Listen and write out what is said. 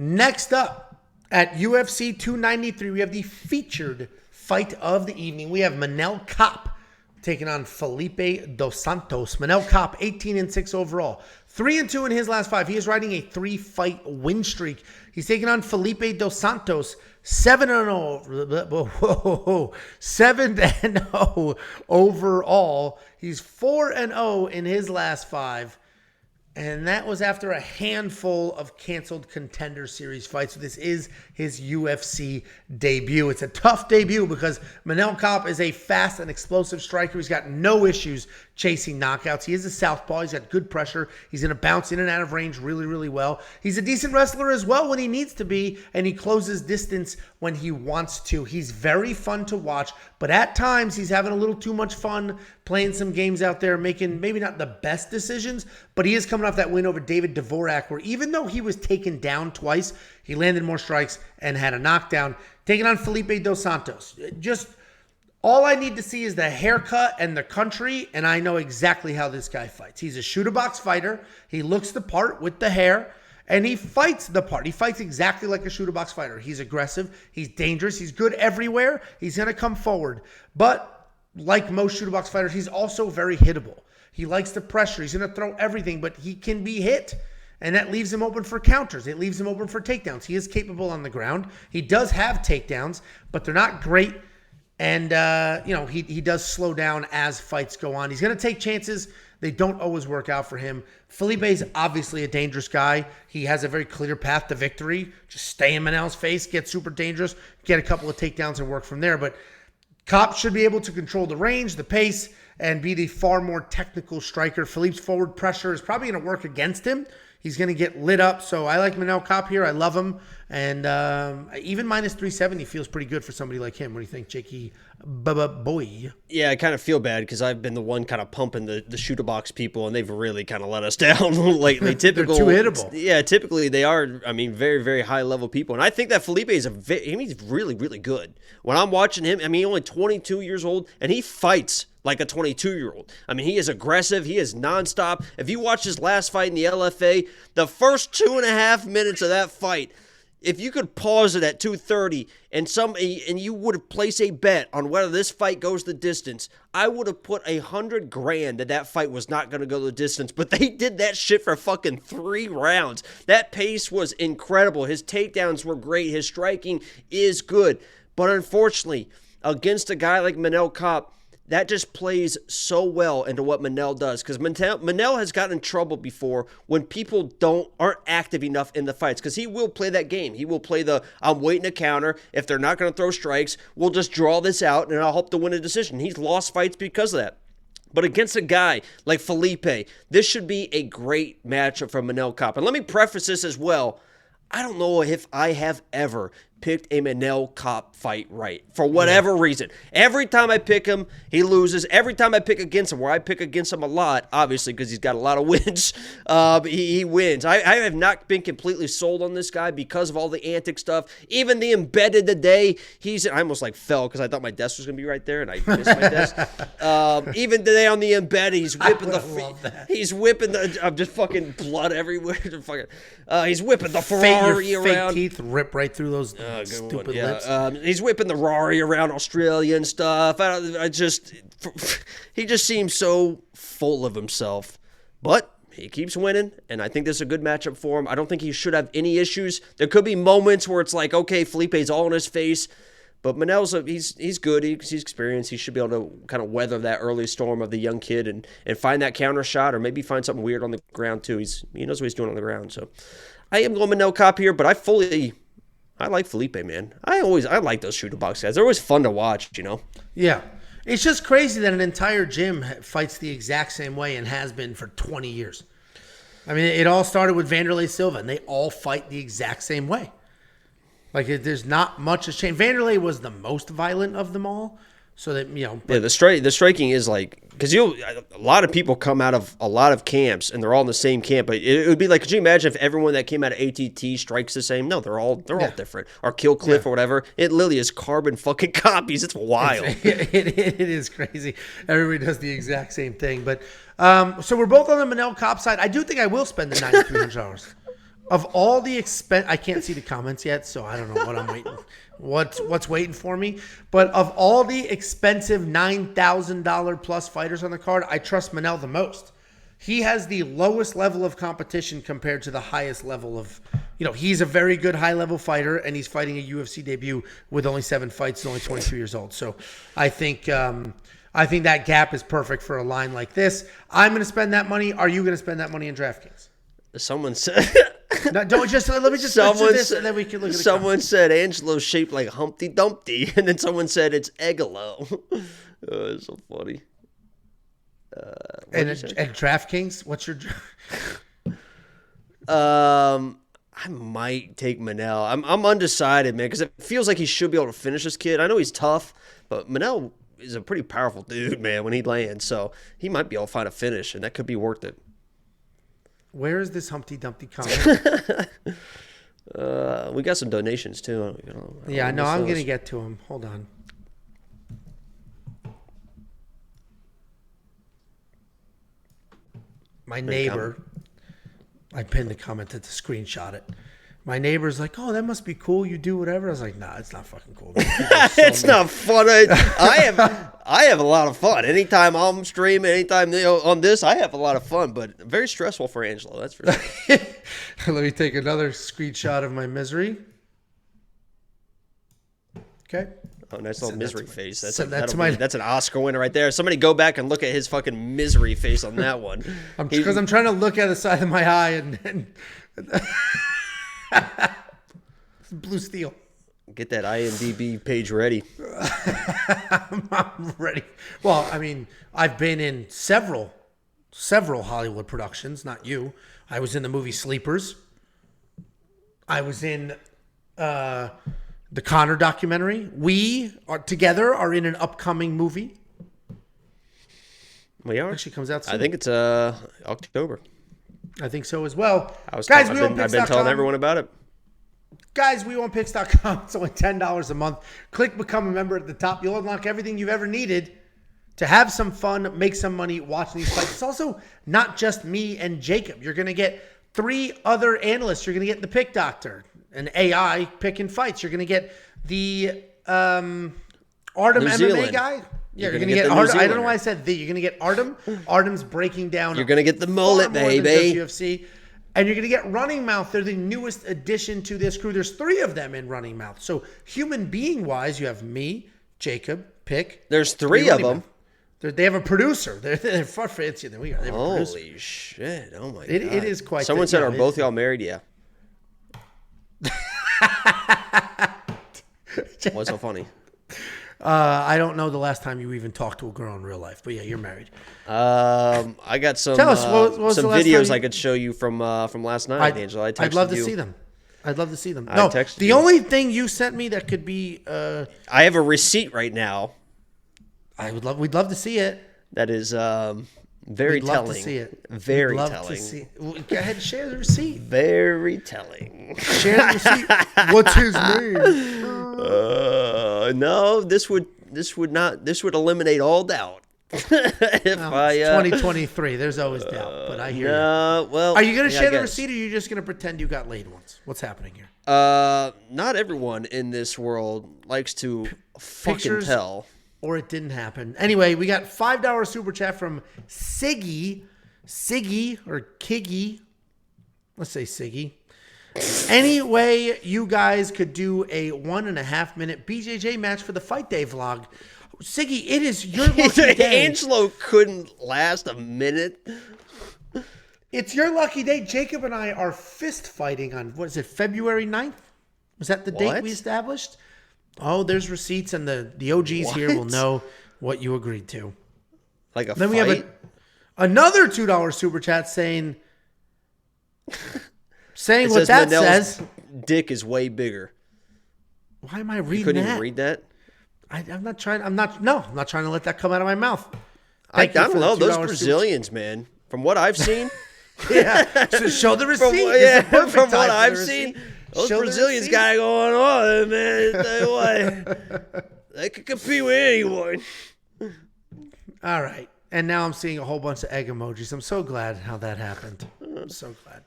Next up, at UFC 293, we have the featured fight of the evening. We have Manel Kape taking on Felipe dos Santos. Manel Kape, 18-6 overall. 3-2 in his last 5. He is riding a 3-fight win streak. He's taking on Felipe dos Santos, 7-0. 7-0 overall. He's 4-0 in his last 5. And that was after a handful of canceled Contender Series fights. So this is his UFC debut. It's a tough debut because Manel Kape is a fast and explosive striker. He's got no issues chasing knockouts. He is a southpaw. He's got good pressure. He's going to bounce in and out of range really, really well. He's a decent wrestler as well when he needs to be, and he closes distance when he wants to. He's very fun to watch, but at times he's having a little too much fun playing some games out there, making maybe not the best decisions, but he is coming off that win over David Dvorak, where even though he was taken down twice, he landed more strikes and had a knockdown. Taking on Felipe dos Santos. Just all I need to see is the haircut and the country, and I know exactly how this guy fights. He's a shoot-a-box fighter. He looks the part with the hair, and he fights the part. He fights exactly like a shoot-a-box fighter. He's aggressive. He's dangerous. He's good everywhere. He's going to come forward. But like most shoot-a-box fighters, he's also very hittable. He likes the pressure. He's going to throw everything, but he can be hit. And that leaves him open for counters. It leaves him open for takedowns. He is capable on the ground. He does have takedowns, but they're not great. And, he does slow down as fights go on. He's going to take chances. They don't always work out for him. Felipe's obviously a dangerous guy. He has a very clear path to victory. Just stay in Manel's face, get super dangerous, get a couple of takedowns and work from there. But Kape should be able to control the range, the pace, and be the far more technical striker. Felipe's forward pressure is probably going to work against him. He's going to get lit up. So I like Manel Kape here. I love him. And even minus 370 feels pretty good for somebody like him. What do you think, Jakey? Boy. Yeah, I kind of feel bad because I've been the one kind of pumping the shoot-a-box people, and they've really kind of let us down lately. Typical, they're too hittable. Yeah, typically they are, very, very high-level people. And I think that Felipe is he's really, really good. When I'm watching him, he's only 22 years old, and he fights like a 22-year-old. He is aggressive. He is nonstop. If you watch his last fight in the LFA, the first 2.5 minutes of that fight, if you could pause it at 2:30 and you would have placed a bet on whether this fight goes the distance, I would have put $100,000 that fight was not going to go the distance. But they did that shit for fucking 3 rounds. That pace was incredible. His takedowns were great. His striking is good. But unfortunately, against a guy like Manel Kape, that just plays so well into what Manel does, because Manel has gotten in trouble before when people aren't active enough in the fights, because he will play that game. He will play I'm waiting to counter. If they're not going to throw strikes, we'll just draw this out, and I'll hope to win a decision. He's lost fights because of that. But against a guy like Felipe, this should be a great matchup for Manel Kape. And let me preface this as well. I don't know if I have ever picked a Manel Kape fight right, for whatever reason. Every time I pick him, he loses. Every time I pick against him, where I pick against him a lot, obviously because he's got a lot of wins, he wins. I have not been completely sold on this guy because of all the antic stuff. Even the embedded today, I almost fell because I thought my desk was going to be right there, and I missed my desk. Even today on the embedded, he's whipping I'm just fucking blood everywhere. He's whipping the Ferrari around. Fake teeth rip right through those stupid lips. He's whipping the Rari around Australia and stuff. He just seems so full of himself. But he keeps winning, and I think this is a good matchup for him. I don't think he should have any issues. There could be moments where it's like, okay, Felipe's all in his face, but Manel's he's good. He's experienced. He should be able to kind of weather that early storm of the young kid and find that counter shot, or maybe find something weird on the ground too. He knows what he's doing on the ground. So I am going Manel Kape here, but I like Felipe, man. I like those shoot-a-box guys. They're always fun to watch, Yeah. It's just crazy that an entire gym fights the exact same way and has been for 20 years. It all started with Vanderlei Silva, and they all fight the exact same way. There's not much has changed. Vanderlei was the most violent of them all. So that, the striking is because a lot of people come out of a lot of camps and they're all in the same camp. But it would be could you imagine if everyone that came out of ATT strikes the same? No, they're all different. Or Kill Cliff or whatever. It literally is carbon fucking copies. It's wild. It is crazy. Everybody does the exact same thing. But so we're both on the Manel Kape side. I do think I will spend the $9,300. Of all the I can't see the comments yet, so I don't know what I'm waiting. What's waiting for me? But of all the expensive $9,000 plus fighters on the card, I trust Manel the most. He has the lowest level of competition compared to the highest level of, he's a very good high level fighter, and he's fighting a UFC debut with only 7 fights, only 22 years old. So I think that gap is perfect for a line like this. I'm going to spend that money. Are you going to spend that money in DraftKings? Someone said. No, let me just answer this, and then we can look at the Someone said Angelo's shaped like Humpty Dumpty, and then someone said it's Egolo. It's so funny. And DraftKings, what's your? I might take Manel. I'm undecided, man, because it feels like he should be able to finish this kid. I know he's tough, but Manel is a pretty powerful dude, man, when he lands. So he might be able to find a finish, and that could be worth it. Where is this Humpty Dumpty comment? We got some donations too. Yeah, I know. I'm gonna get to him. Hold on. My neighbor, I pinned the comment to screenshot it. My neighbor's like, "Oh, that must be cool. You do whatever." I was like, "Nah, it's not fucking cool." It's not fun. I have a lot of fun. Anytime I'm streaming, anytime on this, I have a lot of fun. But very stressful for Angelo. That's for sure. Let me take another screenshot of my misery. Okay. Oh, nice little misery face. That's an Oscar winner right there. Somebody go back and look at his fucking misery face on that one. Because I'm trying to look at the side of my eye and blue steel. Get that IMDb page ready. I'm ready. Well, I mean, I've been in several Hollywood productions. Not you. I was in the movie Sleepers. I was in the Connor documentary. We are in an upcoming movie. We are. Actually comes out soon. I think it's October. I think so as well. I've been telling everyone about it. Guys, WeWantPicks.com. It's only $10 a month. Click Become a Member at the top. You'll unlock everything you've ever needed to have some fun, make some money watching these fights. It's also not just me and Jacob. You're going to get 3 other analysts. You're going to get the Pick Doctor, an AI picking fights. You're going to get the Artem MMA guy. Yeah, you're going to get Artem. I don't know why I said the. You're going to get Artem. Artem's breaking down. You're going to get the mullet, baby. UFC. And you're going to get Running Mouth. They're the newest addition to this crew. There's 3 of them in Running Mouth. So human being-wise, you have me, Jacob, Pick. There's 3 of them. They have a producer. They're far fancier than we are. They have a producer. Holy shit. Oh, my God. It is quite... Someone said, are both y'all married? Yeah. What's so funny? I don't know the last time you even talked to a girl in real life, but yeah, you're married. I got some. Tell us what was some the last videos time I could show you from last night, Angela. I'd love to see them. I'd love to see them. No, the only thing you sent me that could be. I have a receipt right now. We'd love to see it. That is very telling. Love to see it. Very love telling. To see it. Go ahead, share the receipt. Very telling. Share the receipt. What's his name? No, this would eliminate all doubt. It's 2023. There's always doubt, but I hear you. Well, are you going to share the receipt, or are you just going to pretend you got laid once? What's happening here? Not everyone in this world likes to fucking tell. Or it didn't happen. Anyway, we got $5 super chat from Siggy or Kiggy. Let's say Siggy. Anyway, you guys could do a 1.5 minute BJJ match for the Fight Day vlog. Siggy, it is your lucky day. Angelo couldn't last a minute. It's your lucky day. Jacob and I are fist fighting on, what is it, February 9th? Was that the date we established? Oh, there's receipts, and the OGs here will know what you agreed to. Like a then fight? We have another $2 super chat saying what that Manel's says. Dick is way bigger. Why am I reading that? You couldn't even read that? I'm not trying to let that come out of my mouth. I don't know. Those Brazilians, man. From what I've seen. Yeah. So show the receipt. From what I've seen. Those Brazilians got it going on, man. Tell you what, they could compete with anyone. All right. And now I'm seeing a whole bunch of egg emojis. I'm so glad how that happened. I'm so glad.